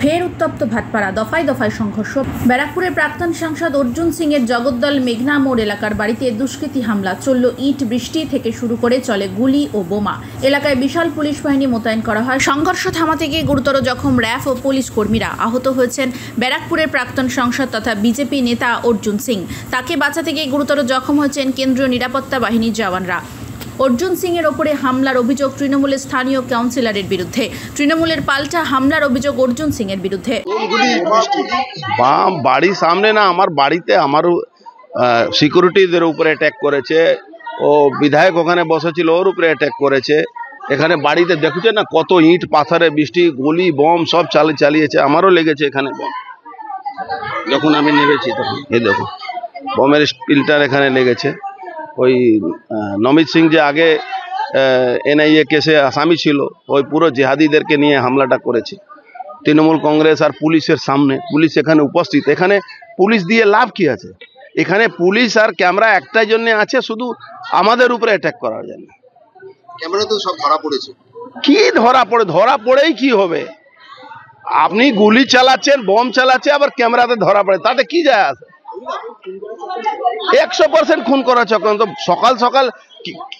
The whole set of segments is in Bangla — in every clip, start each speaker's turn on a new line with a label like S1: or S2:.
S1: ফের উত্তপ্ত ভাটপাড়া, দফায় দফায় সংঘর্ষ। ব্যারাকপুরের প্রাক্তন সাংসদ অর্জুন সিং এর জগদ্দল মেঘনা মোড় এলাকার বাড়িতে দুষ্কৃতী হামলা চলল। ইট বৃষ্টি থেকে শুরু করে চলে গুলি ও বোমা। এলাকায় বিশাল পুলিশ বাহিনী মোতায়েন করা হয়। সংঘর্ষ থামাতে গিয়ে গুরুতর জখম র্যাফ ও পুলিশ কর্মীরা। আহত হয়েছেন ব্যারাকপুরের প্রাক্তন সাংসদ তথা বিজেপি নেতা অর্জুন সিং। তাকে বাঁচাতে গিয়ে গুরুতর জখম হয়েছেন কেন্দ্রীয় নিরাপত্তা বাহিনীর জওয়ানরা। অর্জুন সিং এর ওপরে হামলার অভিযোগ তৃণমূলের স্থানীয় কাউন্সিলরের বিরুদ্ধে। তৃণমূলের পাল্টা হামলার অভিযোগ অর্জুন সিং এর বিরুদ্ধে।
S2: বাড়ির সামনে না, আমার বাড়িতে আমার সিকিউরিটিদের উপরে অ্যাটাক করেছে। ও বিধায়ক ওখানে বসেছিল, ওর উপরে অ্যাটাক করেছে। এখানে বাড়িতে দেখছে না কত ইট পাথরে বৃষ্টি, গুলি বম সব চালিয়েছে। আমারও লেগেছে এখানে বম, যখন আমি নেমেছি তখন। এই দেখো বমের স্পিলটার এখানে লেগেছে। ওই নমিত সিং যে আগে এনআইএ কেসে আসামি ছিল, ওই পুরো জেহাদিদেরকে নিয়ে হামলাটা করেছে। তৃণমূল কংগ্রেস আর পুলিশের সামনে, পুলিশ এখানে উপস্থিত। এখানে পুলিশ দিয়ে লাভ কি আছে? এখানে পুলিশ আর ক্যামেরা একটাই জন্য আছে, শুধু আমাদের উপরে অ্যাটাক করার জন্য।
S3: ক্যামেরা তো সব ধরা পড়েছে।
S2: কি ধরা পড়েই কি হবে? আপনি গুলি চালাচ্ছেন, বম চালাচ্ছে, আবার ক্যামেরাতে ধরা পড়ে, তাতে কি যায় আসে? 100% খুন করা চক্রান্ত। সকাল সকাল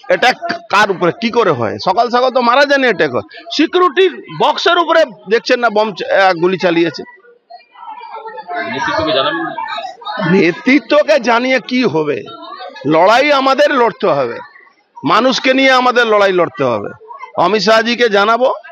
S2: অ্যাটাক কার উপরে কি করে হয়? সকাল সকাল তো মারা যায়নি, অ্যাটাক হয়। সিকিউরিটির বক্সের উপরে দেখছেন না বম গুলি চালিয়েছে। নেতৃত্বকে জানিয়ে কি হবে? লড়াই আমাদের লড়তে হবে, মানুষকে নিয়ে আমাদের লড়াই লড়তে হবে। অমিত শাহজিকে জানাবো।